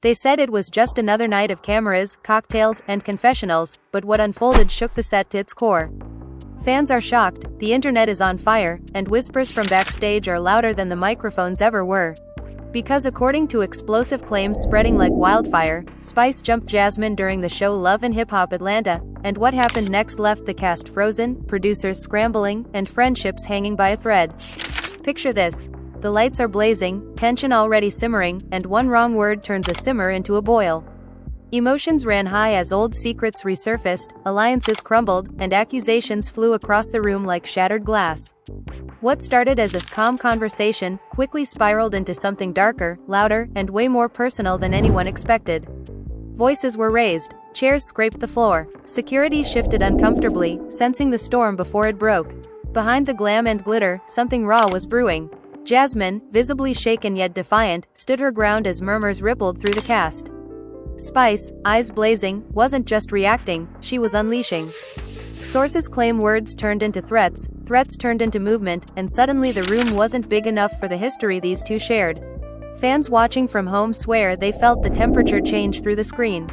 They said it was just another night of cameras, cocktails, and confessionals, but what unfolded shook the set to its core. Fans are shocked, the internet is on fire, and whispers from backstage are louder than the microphones ever were. Because according to explosive claims spreading like wildfire, Spice jumped Jasmine during the show Love and Hip Hop Atlanta, and what happened next left the cast frozen, producers scrambling, and friendships hanging by a thread. Picture this. The lights are blazing, tension already simmering, and one wrong word turns a simmer into a boil. Emotions ran high as old secrets resurfaced, alliances crumbled, and accusations flew across the room like shattered glass. What started as a calm conversation quickly spiraled into something darker, louder, and way more personal than anyone expected. Voices were raised, chairs scraped the floor, security shifted uncomfortably, sensing the storm before it broke. Behind the glam and glitter, something raw was brewing. Jasmine, visibly shaken yet defiant, stood her ground as murmurs rippled through the cast. Spice, eyes blazing, wasn't just reacting, she was unleashing. Sources claim words turned into threats, threats turned into movement, and suddenly the room wasn't big enough for the history these two shared. Fans watching from home swear they felt the temperature change through the screen.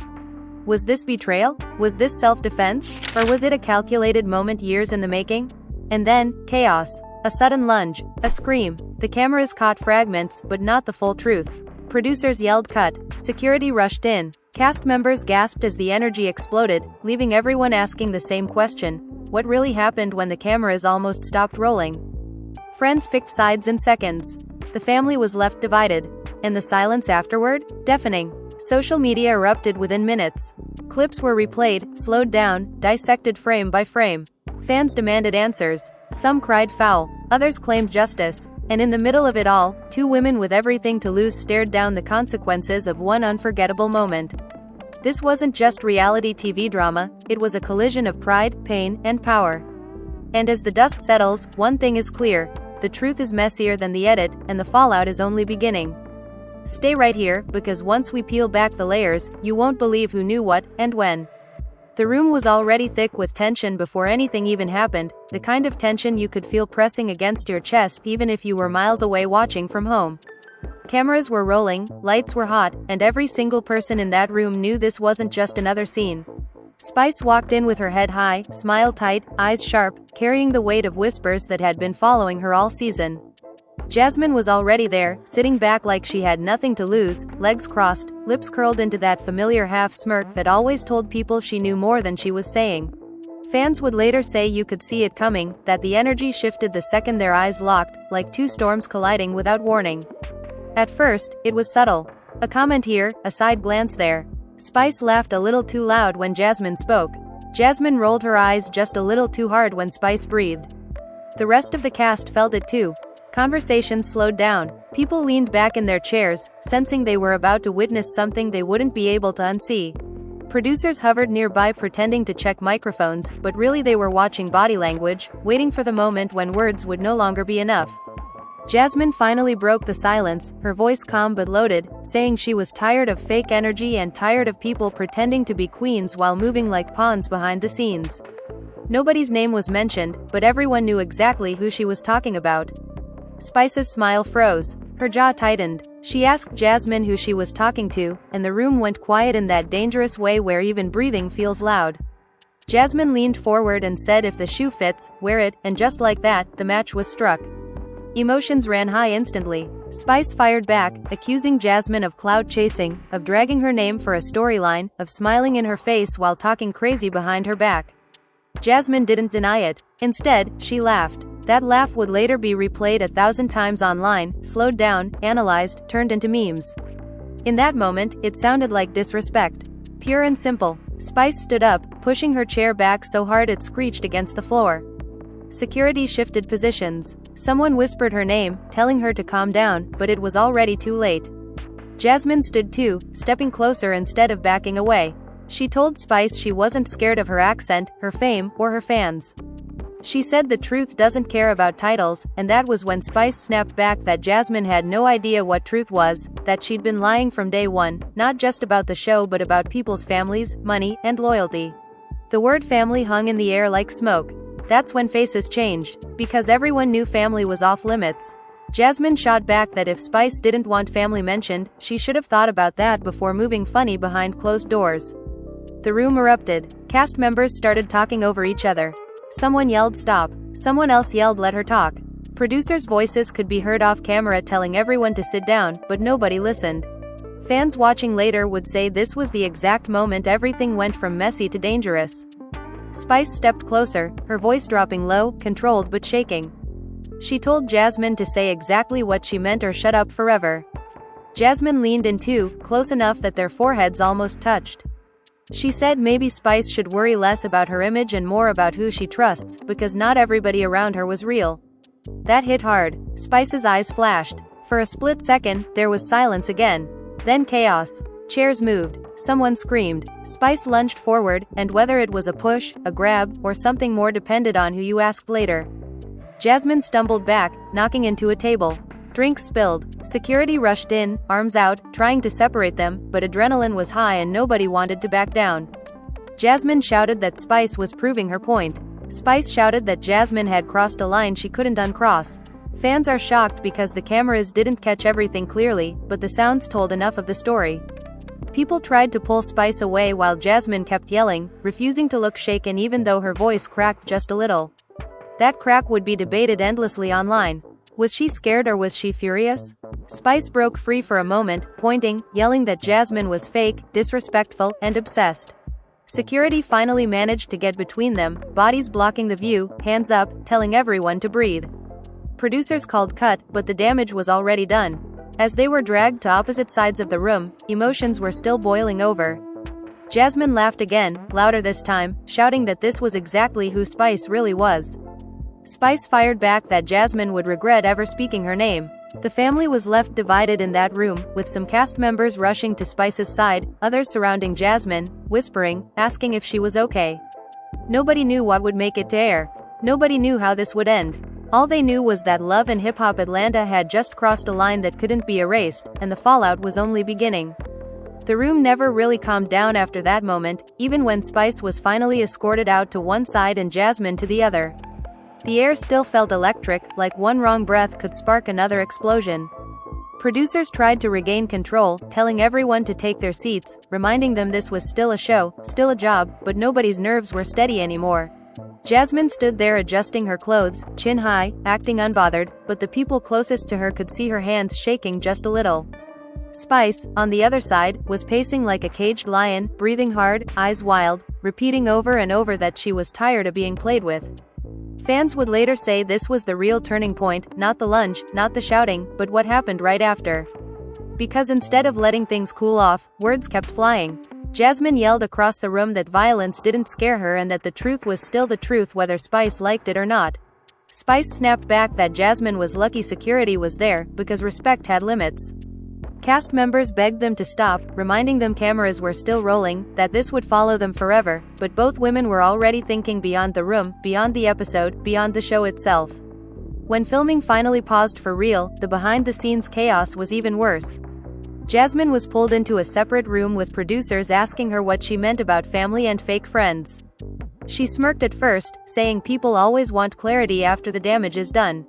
Was this betrayal? Was this self-defense? Or was it a calculated moment years in the making? And then, chaos. A sudden lunge, a scream. The cameras caught fragments, but not the full truth. Producers yelled cut, security rushed in, cast members gasped as the energy exploded, leaving everyone asking the same question: what really happened when the cameras almost stopped rolling? Friends picked sides in seconds. The family was left divided. And the silence afterward? Deafening. Social media erupted within minutes. Clips were replayed, slowed down, dissected frame by frame. Fans demanded answers. Some cried foul, others claimed justice. And in the middle of it all, two women with everything to lose stared down the consequences of one unforgettable moment. This wasn't just reality TV drama, it was a collision of pride, pain, and power. And as the dust settles, one thing is clear: the truth is messier than the edit, and the fallout is only beginning. Stay right here, because once we peel back the layers, you won't believe who knew what, and when. The room was already thick with tension before anything even happened, the kind of tension you could feel pressing against your chest even if you were miles away watching from home. Cameras were rolling, lights were hot, and every single person in that room knew this wasn't just another scene. Spice walked in with her head high, smile tight, eyes sharp, carrying the weight of whispers that had been following her all season. Jasmine was already there, sitting back like she had nothing to lose, legs crossed, lips curled into that familiar half-smirk that always told people she knew more than she was saying. Fans would later say you could see it coming, that the energy shifted the second their eyes locked, like two storms colliding without warning. At first, it was subtle. A comment here, a side glance there. Spice laughed a little too loud when Jasmine spoke. Jasmine rolled her eyes just a little too hard when Spice breathed. The rest of the cast felt it too. Conversations slowed down. People leaned back in their chairs, sensing they were about to witness something they wouldn't be able to unsee. Producers hovered nearby pretending to check microphones, but really they were watching body language, waiting for the moment when words would no longer be enough. Jasmine finally broke the silence, her voice calm but loaded, saying she was tired of fake energy and tired of people pretending to be queens while moving like pawns behind the scenes. Nobody's name was mentioned, but everyone knew exactly who she was talking about. Spice's smile froze. Her jaw tightened. She asked Jasmine who she was talking to, and the room went quiet in that dangerous way where even breathing feels loud. Jasmine leaned forward and said, "If the shoe fits, wear it," and just like that, the match was struck. Emotions ran high instantly. Spice fired back, accusing Jasmine of clout chasing, of dragging her name for a storyline, of smiling in her face while talking crazy behind her back. Jasmine didn't deny it. Instead, she laughed. That laugh would later be replayed 1,000 times online, slowed down, analyzed, turned into memes. In that moment, it sounded like disrespect. Pure and simple. Spice stood up, pushing her chair back so hard it screeched against the floor. Security shifted positions. Someone whispered her name, telling her to calm down, but it was already too late. Jasmine stood too, stepping closer instead of backing away. She told Spice she wasn't scared of her accent, her fame, or her fans. She said the truth doesn't care about titles, and that was when Spice snapped back that Jasmine had no idea what truth was, that she'd been lying from day one, not just about the show but about people's families, money, and loyalty. The word family hung in the air like smoke. That's when faces changed, because everyone knew family was off limits. Jasmine shot back that if Spice didn't want family mentioned, she should have thought about that before moving funny behind closed doors. The room erupted. Cast members started talking over each other. Someone yelled stop. Someone else yelled let her talk. Producers' voices could be heard off camera telling everyone to sit down, but nobody listened. Fans watching later would say this was the exact moment everything went from messy to dangerous. Spice stepped closer, her voice dropping low, controlled but shaking. She told Jasmine to say exactly what she meant or shut up forever. Jasmine leaned in too, close enough that their foreheads almost touched. She said maybe Spice should worry less about her image and more about who she trusts, because not everybody around her was real. That hit hard. Spice's eyes flashed. For a split second, there was silence again. Then chaos. Chairs moved. Someone screamed. Spice lunged forward, and whether it was a push, a grab, or something more depended on who you asked later. Jasmine stumbled back, knocking into a table. Drinks spilled. Security rushed in, arms out, trying to separate them, but adrenaline was high and nobody wanted to back down. Jasmine shouted that Spice was proving her point. Spice shouted that Jasmine had crossed a line she couldn't uncross. Fans are shocked because the cameras didn't catch everything clearly, but the sounds told enough of the story. People tried to pull Spice away while Jasmine kept yelling, refusing to look shaken even though her voice cracked just a little. That crack would be debated endlessly online. Was she scared or was she furious? Spice broke free for a moment, pointing, yelling that Jasmine was fake, disrespectful, and obsessed. Security finally managed to get between them, bodies blocking the view, hands up, telling everyone to breathe. Producers called cut, but the damage was already done. As they were dragged to opposite sides of the room, emotions were still boiling over. Jasmine laughed again, louder this time, shouting that this was exactly who Spice really was. Spice fired back that Jasmine would regret ever speaking her name. The family was left divided in that room, with some cast members rushing to Spice's side, others surrounding Jasmine, whispering, asking if she was okay. Nobody knew what would make it to air. Nobody knew how this would end. All they knew was that Love and Hip Hop Atlanta had just crossed a line that couldn't be erased, and the fallout was only beginning. The room never really calmed down after that moment, even when Spice was finally escorted out to one side and Jasmine to the other. The air still felt electric, like one wrong breath could spark another explosion. Producers tried to regain control, telling everyone to take their seats, reminding them this was still a show, still a job, but nobody's nerves were steady anymore. Jasmine stood there adjusting her clothes, chin high, acting unbothered, but the people closest to her could see her hands shaking just a little. Spice, on the other side, was pacing like a caged lion, breathing hard, eyes wild, repeating over and over that she was tired of being played with. Fans would later say this was the real turning point, not the lunge, not the shouting, but what happened right after. Because instead of letting things cool off, words kept flying. Jasmine yelled across the room that violence didn't scare her and that the truth was still the truth whether Spice liked it or not. Spice snapped back that Jasmine was lucky security was there, because respect had limits. Cast members begged them to stop, reminding them cameras were still rolling, that this would follow them forever, but both women were already thinking beyond the room, beyond the episode, beyond the show itself. When filming finally paused for real, the behind-the-scenes chaos was even worse. Jasmine was pulled into a separate room with producers asking her what she meant about family and fake friends. She smirked at first, saying people always want clarity after the damage is done.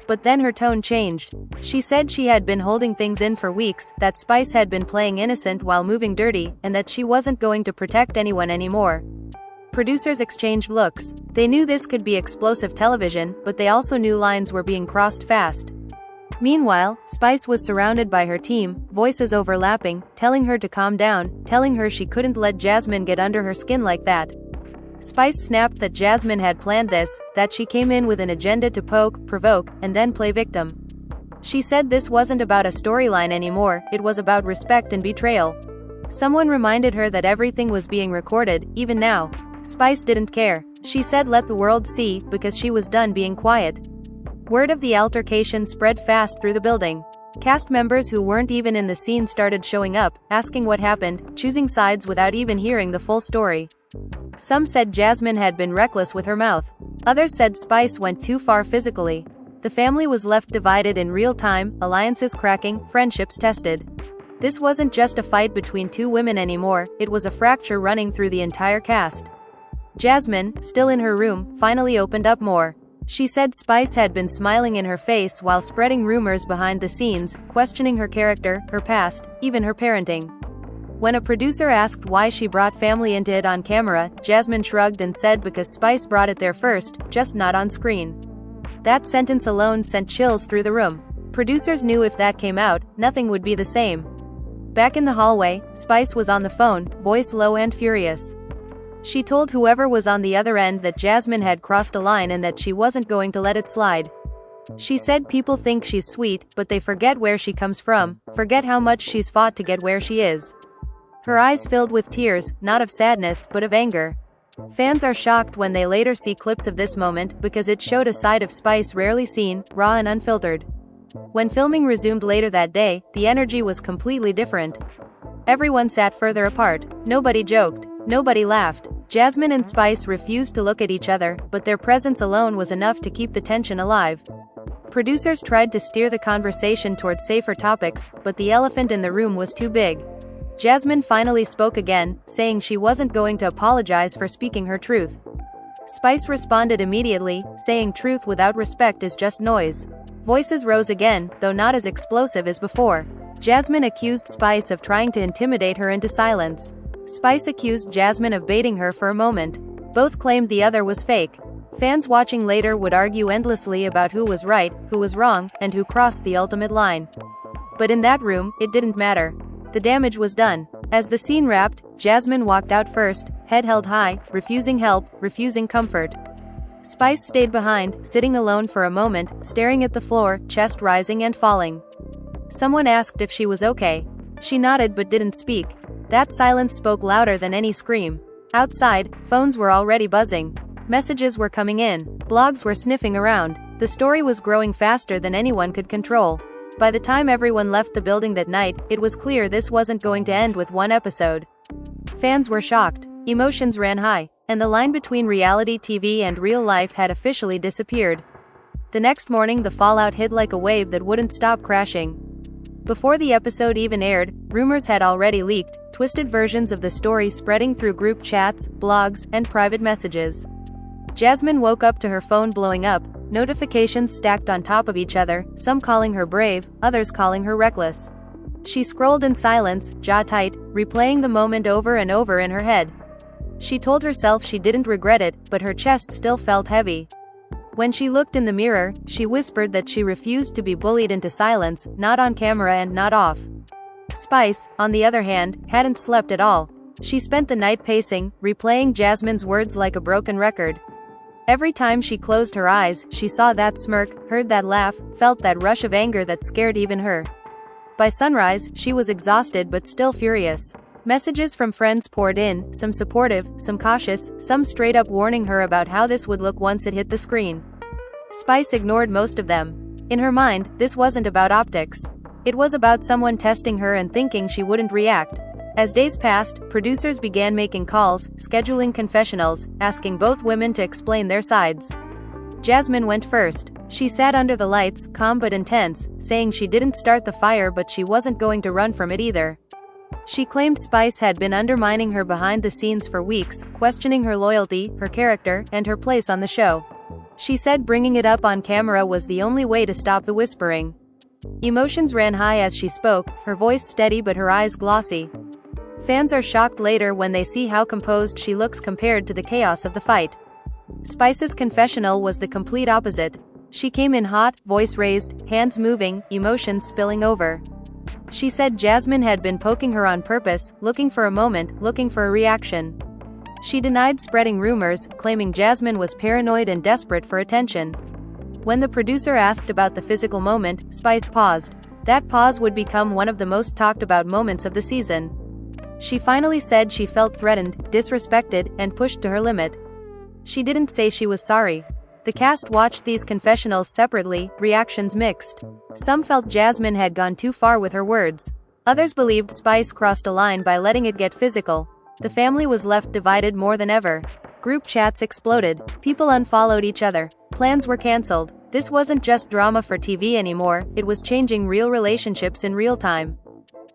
But then her tone changed. She said she had been holding things in for weeks, that Spice had been playing innocent while moving dirty, and that she wasn't going to protect anyone anymore. Producers exchanged looks. They knew this could be explosive television, but they also knew lines were being crossed fast. Meanwhile, Spice was surrounded by her team, voices overlapping, telling her to calm down, telling her she couldn't let Jasmine get under her skin like that. Spice snapped that Jasmine had planned this, that she came in with an agenda to poke, provoke, and then play victim. She said this wasn't about a storyline anymore, it was about respect and betrayal. Someone reminded her that everything was being recorded, even now. Spice didn't care. She said let the world see, because she was done being quiet. Word of the altercation spread fast through the building. Cast members who weren't even in the scene started showing up, asking what happened, choosing sides without even hearing the full story. Some said Jasmine had been reckless with her mouth. Others said Spice went too far physically. The family was left divided in real time, alliances cracking, friendships tested. This wasn't just a fight between two women anymore, it was a fracture running through the entire cast. Jasmine, still in her room, finally opened up more. She said Spice had been smiling in her face while spreading rumors behind the scenes, questioning her character, her past, even her parenting. When a producer asked why she brought family into it on camera, Jasmine shrugged and said because Spice brought it there first, just not on screen. That sentence alone sent chills through the room. Producers knew if that came out, nothing would be the same. Back in the hallway, Spice was on the phone, voice low and furious. She told whoever was on the other end that Jasmine had crossed a line and that she wasn't going to let it slide. She said people think she's sweet, but they forget where she comes from, forget how much she's fought to get where she is. Her eyes filled with tears, not of sadness but of anger. Fans are shocked when they later see clips of this moment because it showed a side of Spice rarely seen, raw and unfiltered. When filming resumed later that day, the energy was completely different. Everyone sat further apart, nobody joked, nobody laughed. Jasmine and Spice refused to look at each other, but their presence alone was enough to keep the tension alive. Producers tried to steer the conversation toward safer topics, but the elephant in the room was too big. Jasmine finally spoke again, saying she wasn't going to apologize for speaking her truth. Spice responded immediately, saying truth without respect is just noise. Voices rose again, though not as explosive as before. Jasmine accused Spice of trying to intimidate her into silence. Spice accused Jasmine of baiting her for a moment. Both claimed the other was fake. Fans watching later would argue endlessly about who was right, who was wrong, and who crossed the ultimate line. But in that room, it didn't matter. The damage was done. As the scene wrapped, Jasmine walked out first, head held high, refusing help, refusing comfort. Spice stayed behind, sitting alone for a moment, staring at the floor, chest rising and falling. Someone asked if she was okay. She nodded but didn't speak. That silence spoke louder than any scream. Outside, phones were already buzzing. Messages were coming in. Blogs were sniffing around. The story was growing faster than anyone could control. By the time everyone left the building that night, it was clear this wasn't going to end with one episode. Fans were shocked. Emotions ran high, and the line between reality TV and real life had officially disappeared. The next morning, the fallout hit like a wave that wouldn't stop crashing. Before the episode even aired, rumors had already leaked, twisted versions of the story spreading through group chats, blogs, and private messages. Jasmine woke up to her phone blowing up, notifications stacked on top of each other, some calling her brave, others calling her reckless. She scrolled in silence, jaw tight, replaying the moment over and over in her head. She told herself she didn't regret it, but her chest still felt heavy. When she looked in the mirror, she whispered that she refused to be bullied into silence, not on camera and not off. Spice, on the other hand, hadn't slept at all. She spent the night pacing, replaying Jasmine's words like a broken record. Every time she closed her eyes, she saw that smirk, heard that laugh, felt that rush of anger that scared even her. By sunrise, she was exhausted but still furious. Messages from friends poured in, some supportive, some cautious, some straight up warning her about how this would look once it hit the screen. Spice ignored most of them. In her mind, this wasn't about optics. It was about someone testing her and thinking she wouldn't react. As days passed, producers began making calls, scheduling confessionals, asking both women to explain their sides. Jasmine went first. She sat under the lights, calm but intense, saying she didn't start the fire but she wasn't going to run from it either. She claimed Spice had been undermining her behind the scenes for weeks, questioning her loyalty, her character, and her place on the show. She said bringing it up on camera was the only way to stop the whispering. Emotions ran high as she spoke, her voice steady but her eyes glossy. Fans are shocked later when they see how composed she looks compared to the chaos of the fight. Spice's confessional was the complete opposite. She came in hot, voice raised, hands moving, emotions spilling over. She said Jasmine had been poking her on purpose, looking for a moment, looking for a reaction. She denied spreading rumors, claiming Jasmine was paranoid and desperate for attention. When the producer asked about the physical moment, Spice paused. That pause would become one of the most talked about moments of the season. She finally said she felt threatened, disrespected, and pushed to her limit. She didn't say she was sorry. The cast watched these confessionals separately, reactions mixed. Some felt Jasmine had gone too far with her words. Others believed Spice crossed a line by letting it get physical. The family was left divided more than ever. Group chats exploded. People unfollowed each other. Plans were cancelled. This wasn't just drama for TV anymore, it was changing real relationships in real time.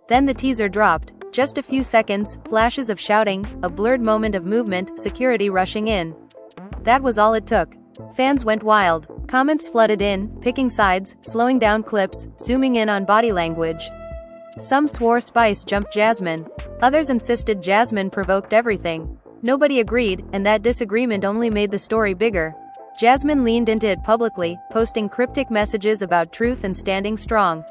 Then the teaser dropped. Just a few seconds, flashes of shouting, a blurred moment of movement, security rushing in. That was all it took. Fans went wild. Comments flooded in, picking sides, slowing down clips, zooming in on body language. Some swore Spice jumped Jasmine. Others insisted Jasmine provoked everything. Nobody agreed, and that disagreement only made the story bigger. Jasmine leaned into it publicly, posting cryptic messages about truth and standing strong.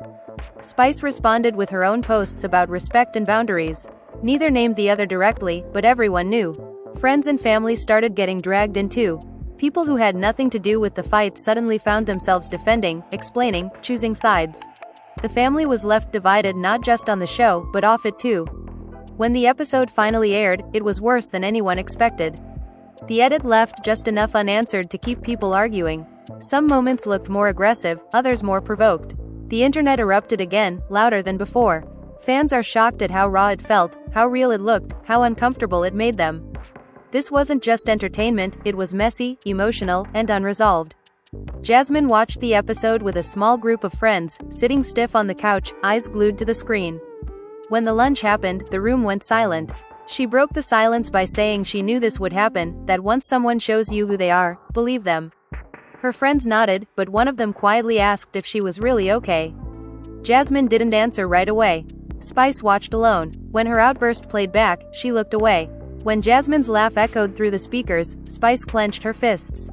Spice responded with her own posts about respect and boundaries. Neither named the other directly, but everyone knew. Friends and family started getting dragged in too. People who had nothing to do with the fight suddenly found themselves defending, explaining, choosing sides. The family was left divided not just on the show, but off it too. When the episode finally aired, it was worse than anyone expected. The edit left just enough unanswered to keep people arguing. Some moments looked more aggressive, others more provoked. The internet erupted again, louder than before. Fans are shocked at how raw it felt, how real it looked, how uncomfortable it made them. This wasn't just entertainment, it was messy, emotional, and unresolved. Jasmine watched the episode with a small group of friends, sitting stiff on the couch, eyes glued to the screen. When the lunch happened, the room went silent. She broke the silence by saying she knew this would happen, that once someone shows you who they are, believe them. Her friends nodded, but one of them quietly asked if she was really okay. Jasmine didn't answer right away. Spice watched alone. When her outburst played back, she looked away. When Jasmine's laugh echoed through the speakers, Spice clenched her fists.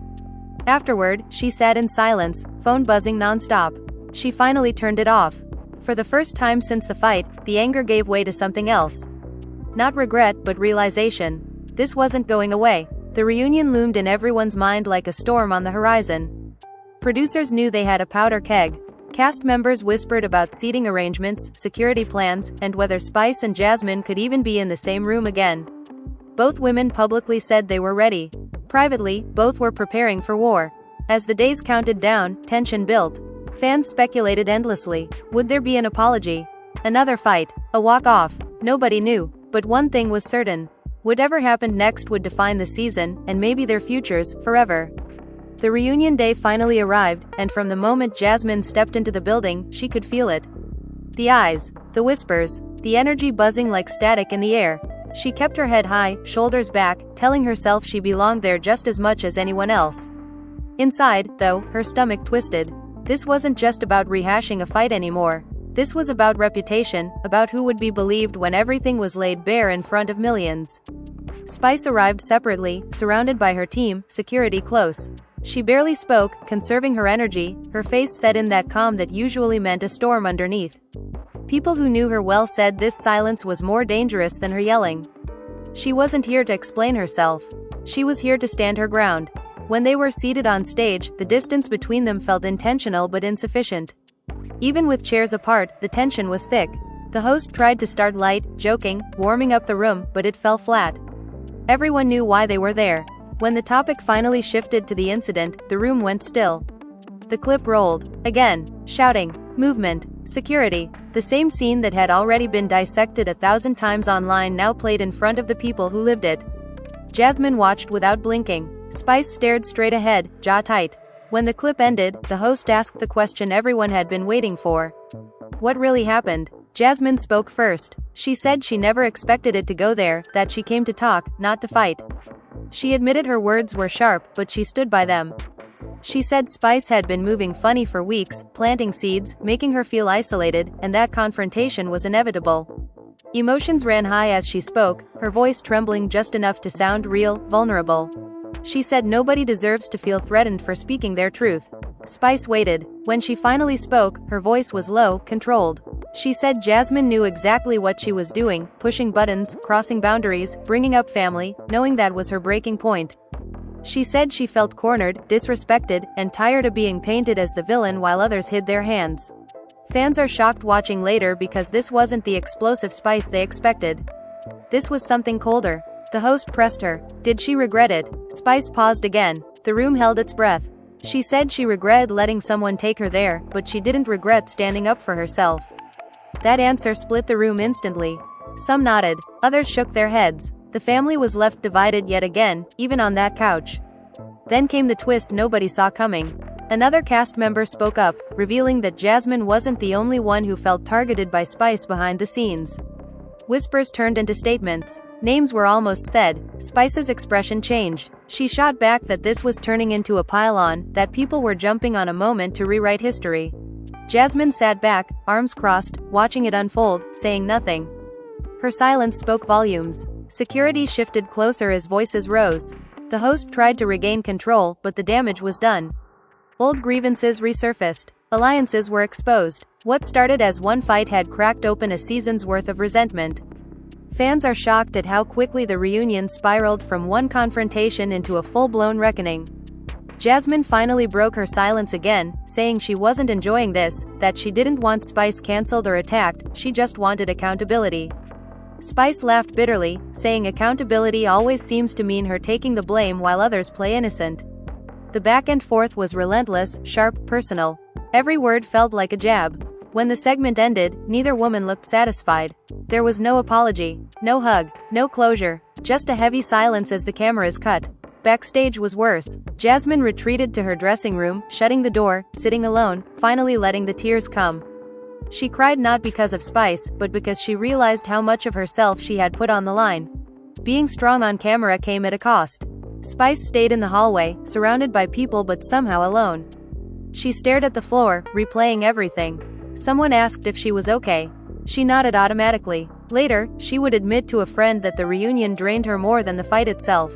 Afterward, she sat in silence, phone buzzing non-stop. She finally turned it off. For the first time since the fight, the anger gave way to something else. Not regret, but realization. This wasn't going away. The reunion loomed in everyone's mind like a storm on the horizon. Producers knew they had a powder keg. Cast members whispered about seating arrangements, security plans, and whether Spice and Jasmine could even be in the same room again. Both women publicly said they were ready. Privately, both were preparing for war. As the days counted down, tension built. Fans speculated endlessly. Would there be an apology? Another fight? A walk-off? Nobody knew. But one thing was certain. Whatever happened next would define the season, and maybe their futures, forever. The reunion day finally arrived, and from the moment Jasmine stepped into the building, she could feel it. The eyes, the whispers, the energy buzzing like static in the air. She kept her head high, shoulders back, telling herself she belonged there just as much as anyone else. Inside, though, her stomach twisted. This wasn't just about rehashing a fight anymore. This was about reputation, about who would be believed when everything was laid bare in front of millions. Spice arrived separately, surrounded by her team, security close. She barely spoke, conserving her energy, her face set in that calm that usually meant a storm underneath. People who knew her well said this silence was more dangerous than her yelling. She wasn't here to explain herself. She was here to stand her ground. When they were seated on stage, the distance between them felt intentional but insufficient. Even with chairs apart, the tension was thick. The host tried to start light, joking, warming up the room, but it fell flat. Everyone knew why they were there. When the topic finally shifted to the incident, the room went still. The clip rolled. Again. Shouting. Movement. Security. The same scene that had already been dissected 1,000 times online now played in front of the people who lived it. Jasmine watched without blinking. Spice stared straight ahead, jaw tight. When the clip ended, the host asked the question everyone had been waiting for. What really happened? Jasmine spoke first. She said she never expected it to go there, that she came to talk, not to fight. She admitted her words were sharp, but she stood by them. She said Spice had been moving funny for weeks, planting seeds, making her feel isolated, and that confrontation was inevitable. Emotions ran high as she spoke, her voice trembling just enough to sound real, vulnerable. She said nobody deserves to feel threatened for speaking their truth. Spice waited. When she finally spoke, her voice was low, controlled. She said Jasmine knew exactly what she was doing, pushing buttons, crossing boundaries, bringing up family, knowing that was her breaking point. She said she felt cornered, disrespected, and tired of being painted as the villain while others hid their hands. Fans are shocked watching later because this wasn't the explosive Spice they expected. This was something colder. The host pressed her. Did she regret it? Spice paused again. The room held its breath. She said she regretted letting someone take her there, but she didn't regret standing up for herself. That answer split the room instantly. Some nodded, others shook their heads. The family was left divided yet again, even on that couch. Then came the twist nobody saw coming. Another cast member spoke up, revealing that Jasmine wasn't the only one who felt targeted by Spice behind the scenes. Whispers turned into statements. Names were almost said. Spice's expression changed. She shot back that this was turning into a pile-on, that people were jumping on a moment to rewrite history. Jasmine sat back, arms crossed, watching it unfold, saying nothing. Her silence spoke volumes. Security shifted closer as voices rose. The host tried to regain control, but the damage was done. Old grievances resurfaced. Alliances were exposed. What started as one fight had cracked open a season's worth of resentment. Fans are shocked at how quickly the reunion spiraled from one confrontation into a full-blown reckoning. Jasmine finally broke her silence again, saying she wasn't enjoying this, that she didn't want Spice cancelled or attacked, she just wanted accountability. Spice laughed bitterly, saying accountability always seems to mean her taking the blame while others play innocent. The back and forth was relentless, sharp, personal. Every word felt like a jab. When the segment ended, neither woman looked satisfied. There was no apology, no hug, no closure, just a heavy silence as the cameras cut. Backstage was worse. Jasmine retreated to her dressing room, shutting the door, sitting alone, finally letting the tears come. She cried not because of Spice, but because she realized how much of herself she had put on the line. Being strong on camera came at a cost. Spice stayed in the hallway, surrounded by people but somehow alone. She stared at the floor, replaying everything. Someone asked if she was okay. She nodded automatically. Later, she would admit to a friend that the reunion drained her more than the fight itself.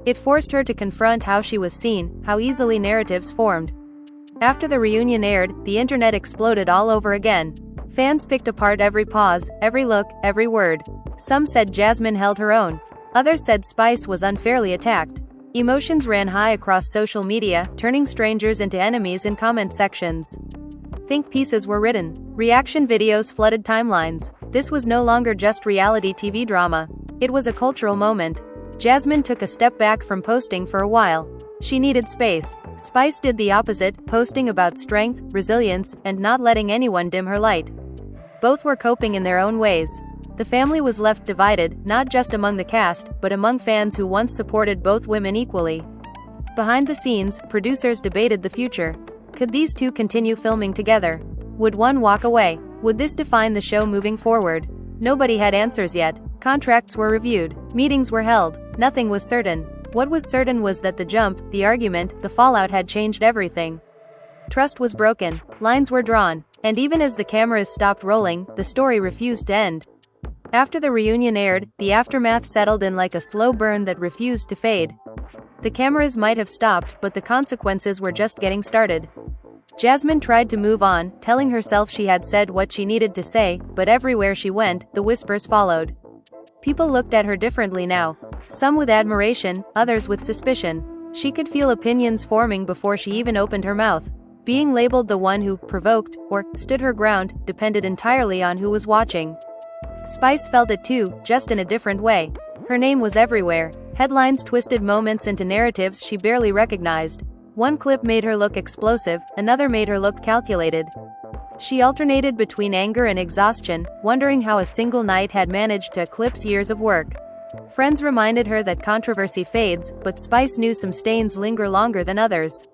It forced her to confront how she was seen, how easily narratives formed. After the reunion aired, the internet exploded all over again. Fans picked apart every pause, every look, every word. Some said Jasmine held her own. Others said Spice was unfairly attacked. Emotions ran high across social media, turning strangers into enemies in comment sections. Think pieces were written. Reaction videos flooded timelines. This was no longer just reality TV drama. It was a cultural moment. Jasmine took a step back from posting for a while. She needed space. Spice did the opposite, posting about strength, resilience, and not letting anyone dim her light. Both were coping in their own ways. The family was left divided, not just among the cast, but among fans who once supported both women equally. Behind the scenes, producers debated the future. Could these two continue filming together? Would one walk away? Would this define the show moving forward? Nobody had answers yet. Contracts were reviewed. Meetings were held. Nothing was certain. What was certain was that the jump, the argument, the fallout had changed everything. Trust was broken. Lines were drawn. And even as the cameras stopped rolling, the story refused to end. After the reunion aired, the aftermath settled in like a slow burn that refused to fade. The cameras might have stopped, but the consequences were just getting started. Jasmine tried to move on, telling herself she had said what she needed to say, but everywhere she went, the whispers followed. People looked at her differently now. Some with admiration, others with suspicion. She could feel opinions forming before she even opened her mouth. Being labeled the one who provoked, or stood her ground, depended entirely on who was watching. Spice felt it too, just in a different way. Her name was everywhere. Headlines twisted moments into narratives she barely recognized. One clip made her look explosive, another made her look calculated. She alternated between anger and exhaustion, wondering how a single night had managed to eclipse years of work. Friends reminded her that controversy fades, but Spice knew some stains linger longer than others.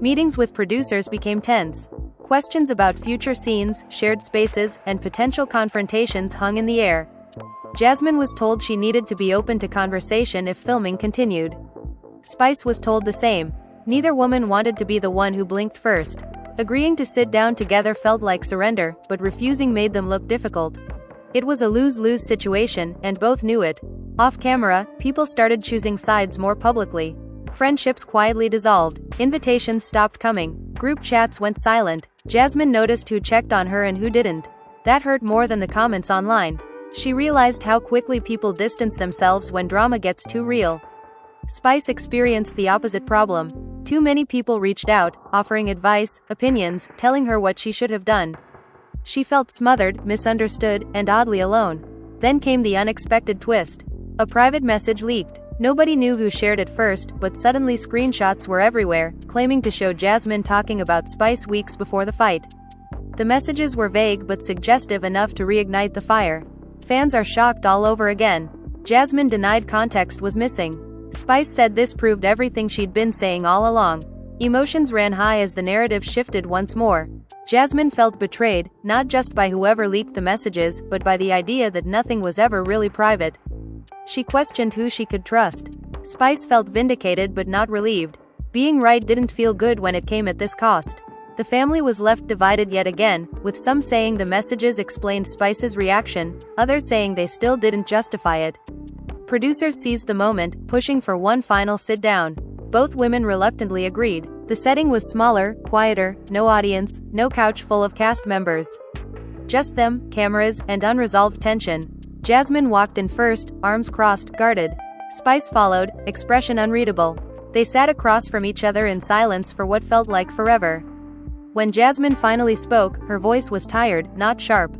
Meetings with producers became tense. Questions about future scenes, shared spaces, and potential confrontations hung in the air. Jasmine was told she needed to be open to conversation if filming continued. Spice was told the same. Neither woman wanted to be the one who blinked first. Agreeing to sit down together felt like surrender, but refusing made them look difficult. It was a lose-lose situation, and both knew it. Off camera, people started choosing sides more publicly. Friendships quietly dissolved. Invitations stopped coming. Group chats went silent. Jasmine noticed who checked on her and who didn't. That hurt more than the comments online. She realized how quickly people distance themselves when drama gets too real. Spice experienced the opposite problem. Too many people reached out, offering advice, opinions, telling her what she should have done. She felt smothered, misunderstood, and oddly alone. Then came the unexpected twist. A private message leaked. Nobody knew who shared it first, but suddenly screenshots were everywhere, claiming to show Jasmine talking about Spice weeks before the fight. The messages were vague but suggestive enough to reignite the fire. Fans are shocked all over again. Jasmine denied context was missing. Spice said this proved everything she'd been saying all along. Emotions ran high as the narrative shifted once more. Jasmine felt betrayed, not just by whoever leaked the messages, but by the idea that nothing was ever really private. She questioned who she could trust. Spice felt vindicated but not relieved. Being right didn't feel good when it came at this cost. The family was left divided yet again, with some saying the messages explained Spice's reaction, others saying they still didn't justify it. Producers seized the moment, pushing for one final sit-down. Both women reluctantly agreed. The setting was smaller, quieter, no audience, no couch full of cast members. Just them, cameras, and unresolved tension. Jasmine walked in first, arms crossed, guarded. Spice followed, expression unreadable. They sat across from each other in silence for what felt like forever. When Jasmine finally spoke, her voice was tired, not sharp.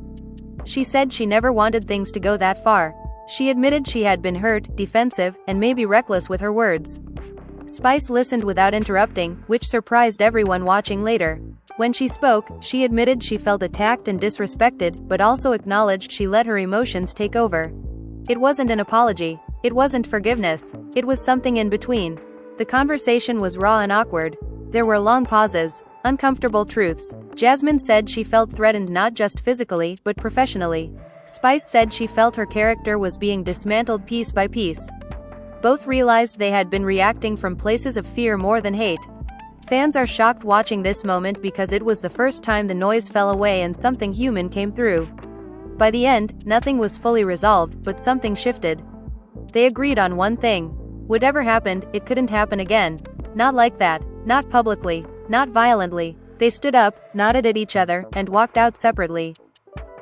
She said she never wanted things to go that far. She admitted she had been hurt, defensive, and maybe reckless with her words. Spice listened without interrupting, which surprised everyone watching later. When she spoke, she admitted she felt attacked and disrespected, but also acknowledged she let her emotions take over. It wasn't an apology. It wasn't forgiveness. It was something in between. The conversation was raw and awkward. There were long pauses, uncomfortable truths. Jasmine said she felt threatened not just physically, but professionally. Spice said she felt her character was being dismantled piece by piece. Both realized they had been reacting from places of fear more than hate. Fans are shocked watching this moment because it was the first time the noise fell away and something human came through. By the end, nothing was fully resolved, but something shifted. They agreed on one thing. Whatever happened, it couldn't happen again. Not like that. Not publicly. Not violently. They stood up, nodded at each other, and walked out separately.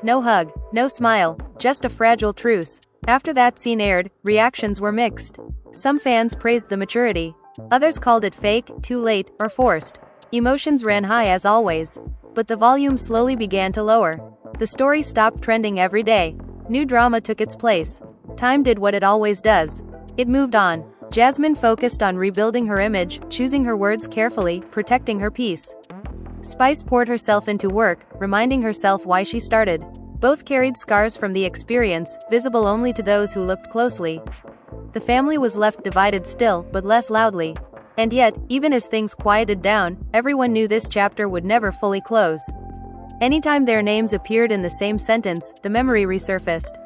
No hug, no smile, just a fragile truce. After that scene aired, reactions were mixed. Some fans praised the maturity. Others called it fake, too late, or forced. Emotions ran high as always. But the volume slowly began to lower. The story stopped trending every day. New drama took its place. Time did what it always does. It moved on. Jasmine focused on rebuilding her image, choosing her words carefully, protecting her peace. Spice poured herself into work, reminding herself why she started. Both carried scars from the experience, visible only to those who looked closely. The family was left divided still, but less loudly. And yet, even as things quieted down, everyone knew this chapter would never fully close. Anytime their names appeared in the same sentence, the memory resurfaced.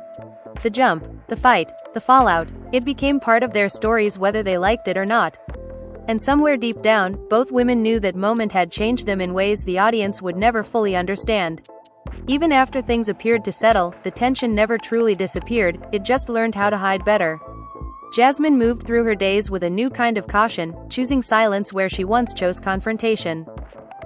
The jump, the fight, the fallout, it became part of their stories whether they liked it or not. And somewhere deep down, both women knew that moment had changed them in ways the audience would never fully understand. Even after things appeared to settle, the tension never truly disappeared, it just learned how to hide better. Jasmine moved through her days with a new kind of caution, choosing silence where she once chose confrontation.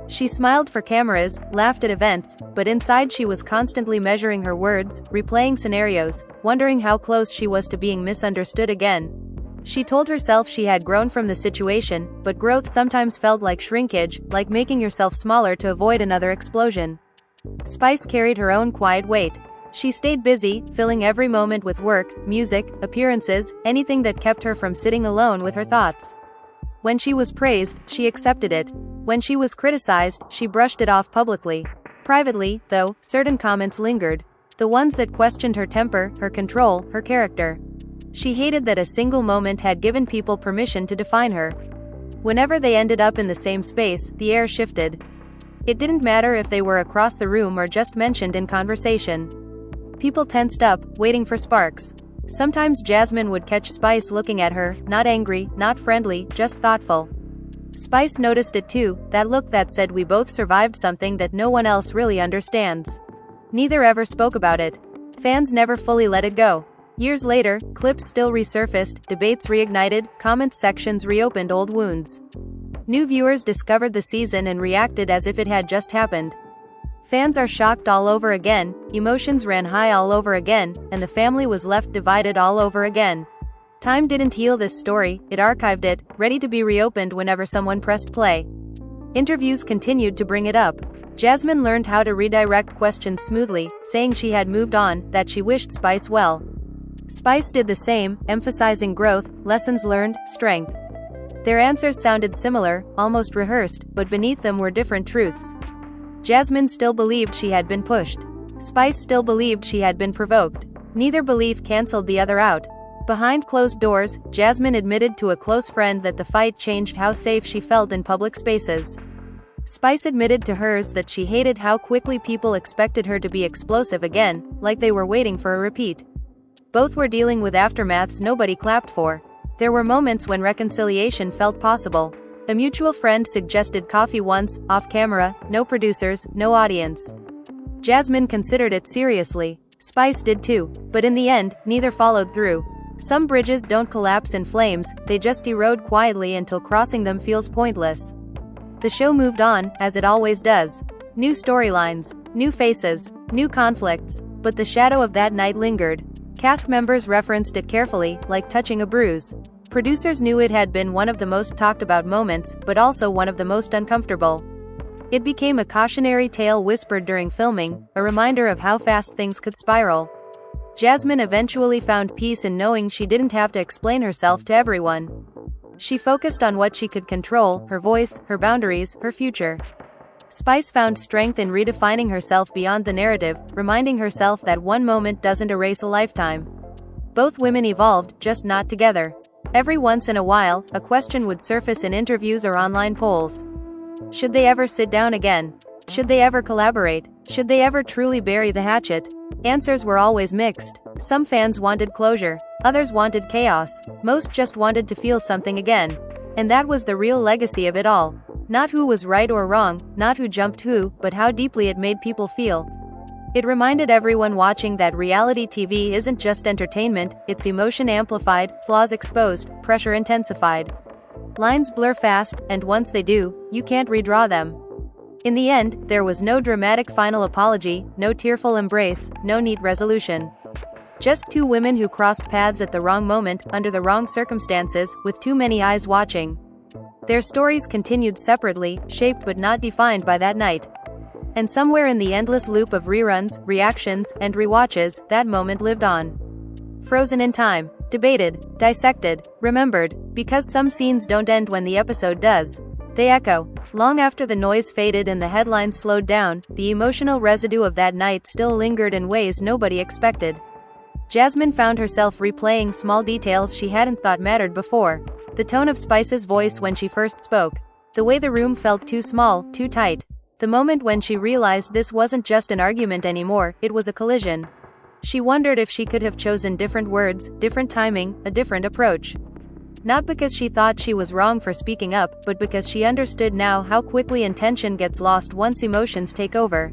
She smiled for cameras, laughed at events, but inside she was constantly measuring her words, replaying scenarios, wondering how close she was to being misunderstood again. She told herself she had grown from the situation, but growth sometimes felt like shrinkage, like making yourself smaller to avoid another explosion. Spice carried her own quiet weight. She stayed busy, filling every moment with work, music, appearances, anything that kept her from sitting alone with her thoughts. When she was praised, she accepted it. When she was criticized, she brushed it off publicly. Privately, though, certain comments lingered. The ones that questioned her temper, her control, her character. She hated that a single moment had given people permission to define her. Whenever they ended up in the same space, the air shifted. It didn't matter if they were across the room or just mentioned in conversation. People tensed up, waiting for sparks. Sometimes Jasmine would catch Spice looking at her, not angry, not friendly, just thoughtful. Spice noticed it too, that look that said we both survived something that no one else really understands. Neither ever spoke about it. Fans never fully let it go. Years later, clips still resurfaced, debates reignited, comments sections reopened old wounds. New viewers discovered the season and reacted as if it had just happened. Fans are shocked all over again, emotions ran high all over again, and the family was left divided all over again. Time didn't heal this story, it archived it, ready to be reopened whenever someone pressed play. Interviews continued to bring it up. Jasmine learned how to redirect questions smoothly, saying she had moved on, that she wished Spice well. Spice did the same, emphasizing growth, lessons learned, strength. Their answers sounded similar, almost rehearsed, but beneath them were different truths. Jasmine still believed she had been pushed. Spice still believed she had been provoked. Neither belief canceled the other out. Behind closed doors, Jasmine admitted to a close friend that the fight changed how safe she felt in public spaces. Spice admitted to hers that she hated how quickly people expected her to be explosive again, like they were waiting for a repeat. Both were dealing with aftermaths nobody clapped for. There were moments when reconciliation felt possible. A mutual friend suggested coffee once, off camera, no producers, no audience. Jasmine considered it seriously. Spice did too, but in the end, neither followed through. Some bridges don't collapse in flames, they just erode quietly until crossing them feels pointless. The show moved on, as it always does. New storylines, new faces, new conflicts, but the shadow of that night lingered. Cast members referenced it carefully, like touching a bruise. Producers knew it had been one of the most talked about moments, but also one of the most uncomfortable. It became a cautionary tale whispered during filming, a reminder of how fast things could spiral. Jasmine eventually found peace in knowing she didn't have to explain herself to everyone. She focused on what she could control, her voice, her boundaries, her future. Spice found strength in redefining herself beyond the narrative, reminding herself that one moment doesn't erase a lifetime. Both women evolved, just not together. Every once in a while, a question would surface in interviews or online polls. Should they ever sit down again? Should they ever collaborate? Should they ever truly bury the hatchet? Answers were always mixed. Some fans wanted closure, others wanted chaos, most just wanted to feel something again. And that was the real legacy of it all. Not who was right or wrong, not who jumped who, but how deeply it made people feel. It reminded everyone watching that reality TV isn't just entertainment, it's emotion amplified, flaws exposed, pressure intensified. Lines blur fast, and once they do, you can't redraw them. In the end, there was no dramatic final apology, no tearful embrace, no neat resolution. Just two women who crossed paths at the wrong moment, under the wrong circumstances, with too many eyes watching. Their stories continued separately, shaped but not defined by that night. And somewhere in the endless loop of reruns, reactions, and rewatches, that moment lived on. Frozen in time, debated, dissected, remembered, because some scenes don't end when the episode does. They echo. Long after the noise faded and the headlines slowed down, the emotional residue of that night still lingered in ways nobody expected. Jasmine found herself replaying small details she hadn't thought mattered before. The tone of Spice's voice when she first spoke. The way the room felt too small, too tight. The moment when she realized this wasn't just an argument anymore, it was a collision. She wondered if she could have chosen different words, different timing, a different approach. Not because she thought she was wrong for speaking up, but because she understood now how quickly intention gets lost once emotions take over.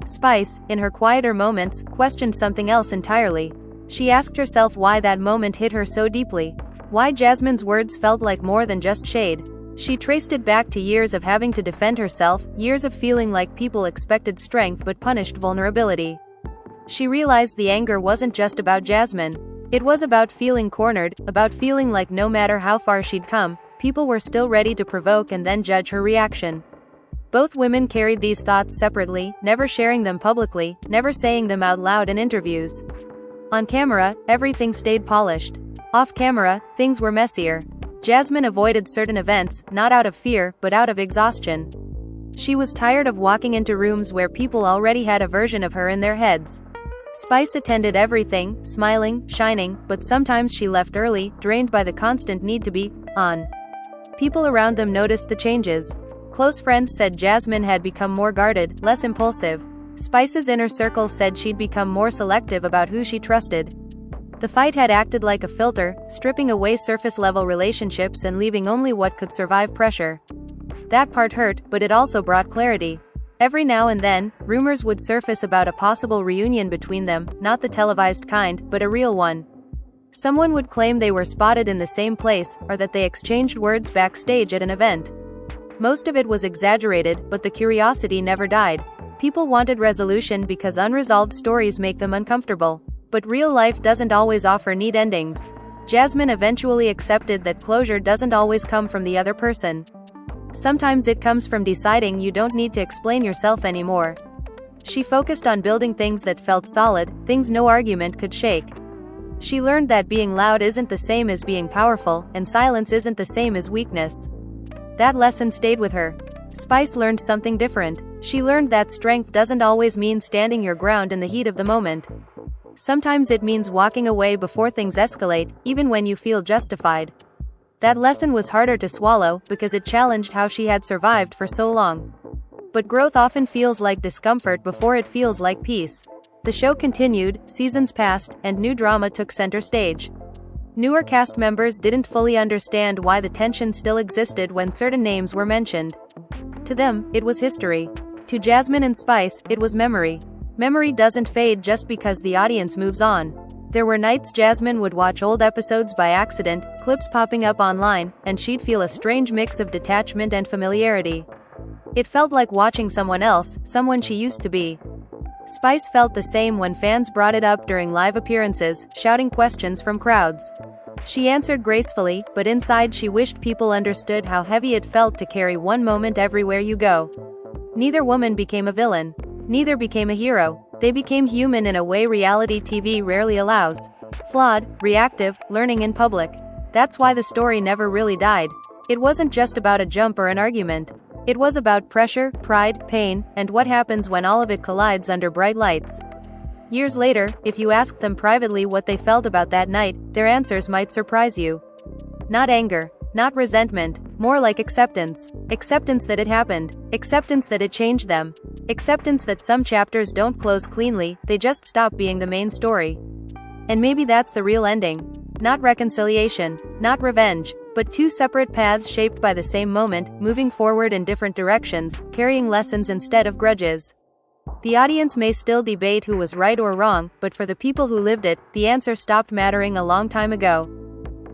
Spice, in her quieter moments, questioned something else entirely. She asked herself why that moment hit her so deeply. Why Jasmine's words felt like more than just shade. She traced it back to years of having to defend herself, years of feeling like people expected strength but punished vulnerability. She realized the anger wasn't just about Jasmine. It was about feeling cornered, about feeling like no matter how far she'd come, people were still ready to provoke and then judge her reaction. Both women carried these thoughts separately, never sharing them publicly, never saying them out loud in interviews. On camera, everything stayed polished. Off camera, things were messier. Jasmine avoided certain events, not out of fear, but out of exhaustion. She was tired of walking into rooms where people already had a version of her in their heads. Spice attended everything, smiling, shining, but sometimes she left early, drained by the constant need to be on. People around them noticed the changes. Close friends said Jasmine had become more guarded, less impulsive. Spice's inner circle said she'd become more selective about who she trusted. The fight had acted like a filter, stripping away surface-level relationships and leaving only what could survive pressure. That part hurt, but it also brought clarity. Every now and then, rumors would surface about a possible reunion between them, not the televised kind, but a real one. Someone would claim they were spotted in the same place, or that they exchanged words backstage at an event. Most of it was exaggerated, but the curiosity never died. People wanted resolution because unresolved stories make them uncomfortable. But real life doesn't always offer neat endings. Jasmine eventually accepted that closure doesn't always come from the other person. Sometimes it comes from deciding you don't need to explain yourself anymore. She focused on building things that felt solid, things no argument could shake. She learned that being loud isn't the same as being powerful, and silence isn't the same as weakness. That lesson stayed with her. Spice learned something different. She learned that strength doesn't always mean standing your ground in the heat of the moment. Sometimes it means walking away before things escalate, even when you feel justified. That lesson was harder to swallow, because it challenged how she had survived for so long. But growth often feels like discomfort before it feels like peace. The show continued, seasons passed, and new drama took center stage. Newer cast members didn't fully understand why the tension still existed when certain names were mentioned. To them, it was history. To Jasmine and Spice, it was memory. Memory doesn't fade just because the audience moves on. There were nights Jasmine would watch old episodes by accident, clips popping up online, and she'd feel a strange mix of detachment and familiarity. It felt like watching someone else, someone she used to be. Spice felt the same when fans brought it up during live appearances, shouting questions from crowds. She answered gracefully, but inside she wished people understood how heavy it felt to carry one moment everywhere you go. Neither woman became a villain. Neither became a hero. They became human in a way reality TV rarely allows. Flawed, reactive, learning in public. That's why the story never really died. It wasn't just about a jump or an argument. It was about pressure, pride, pain, and what happens when all of it collides under bright lights. Years later, if you asked them privately what they felt about that night, their answers might surprise you. Not anger, not resentment, more like acceptance. Acceptance that it happened. Acceptance that it changed them. Acceptance that some chapters don't close cleanly, they just stop being the main story. And maybe that's the real ending. Not reconciliation, not revenge, but two separate paths shaped by the same moment, moving forward in different directions, carrying lessons instead of grudges. The audience may still debate who was right or wrong, but for the people who lived it, the answer stopped mattering a long time ago.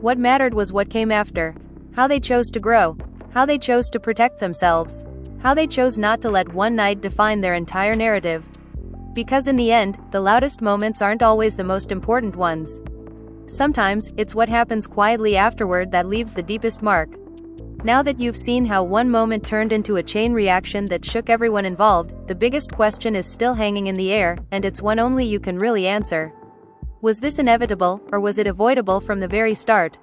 What mattered was what came after. How they chose to grow. How they chose to protect themselves. How they chose not to let one night define their entire narrative. Because in the end, the loudest moments aren't always the most important ones. Sometimes, it's what happens quietly afterward that leaves the deepest mark. Now that you've seen how one moment turned into a chain reaction that shook everyone involved, the biggest question is still hanging in the air, and it's one only you can really answer. Was this inevitable, or was it avoidable from the very start?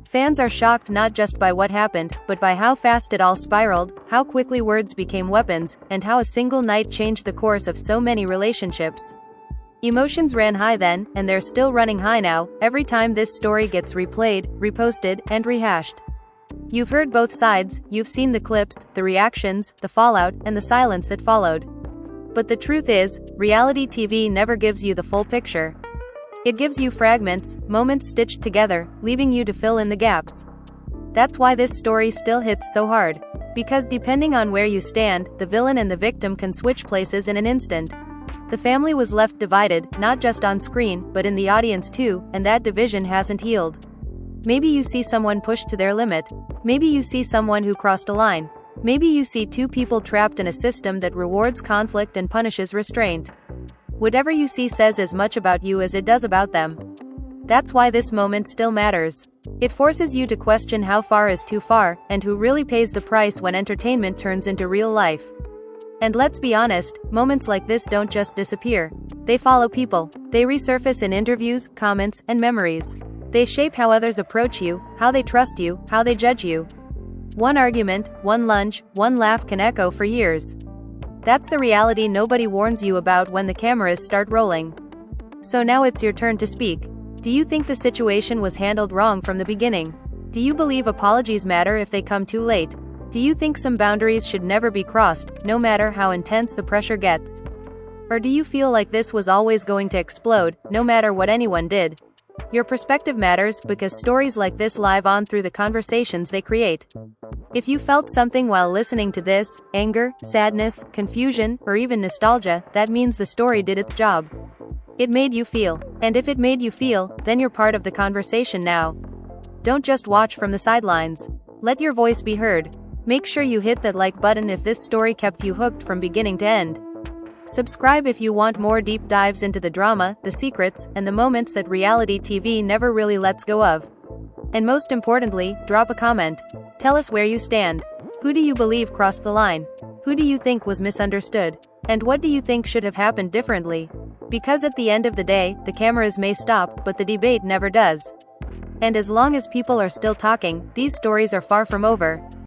Fans are shocked not just by what happened, but by how fast it all spiraled, how quickly words became weapons, and how a single night changed the course of so many relationships. Emotions ran high then, and they're still running high now, every time this story gets replayed, reposted, and rehashed. You've heard both sides, you've seen the clips, the reactions, the fallout, and the silence that followed. But the truth is, reality TV never gives you the full picture. It gives you fragments, moments stitched together, leaving you to fill in the gaps. That's why this story still hits so hard. Because depending on where you stand, the villain and the victim can switch places in an instant. The family was left divided, not just on screen, but in the audience too, and that division hasn't healed. Maybe you see someone pushed to their limit. Maybe you see someone who crossed a line. Maybe you see two people trapped in a system that rewards conflict and punishes restraint. Whatever you see says as much about you as it does about them. That's why this moment still matters. It forces you to question how far is too far, and who really pays the price when entertainment turns into real life. And let's be honest, moments like this don't just disappear. They follow people. They resurface in interviews, comments, and memories. They shape how others approach you, how they trust you, how they judge you. One argument, one lunge, one laugh can echo for years. That's the reality nobody warns you about when the cameras start rolling. So now it's your turn to speak. Do you think the situation was handled wrong from the beginning? Do you believe apologies matter if they come too late? Do you think some boundaries should never be crossed, no matter how intense the pressure gets? Or do you feel like this was always going to explode, no matter what anyone did? Your perspective matters because stories like this live on through the conversations they create. If you felt something while listening to this, anger, sadness, confusion, or even nostalgia, that means the story did its job. It made you feel. And if it made you feel, then you're part of the conversation now. Don't just watch from the sidelines. Let your voice be heard. Make sure you hit that like button if this story kept you hooked from beginning to end. Subscribe if you want more deep dives into the drama, the secrets, and the moments that reality TV never really lets go of. And most importantly, drop a comment. Tell us where you stand. Who do you believe crossed the line? Who do you think was misunderstood? And what do you think should have happened differently? Because at the end of the day, the cameras may stop, but the debate never does. And as long as people are still talking, these stories are far from over.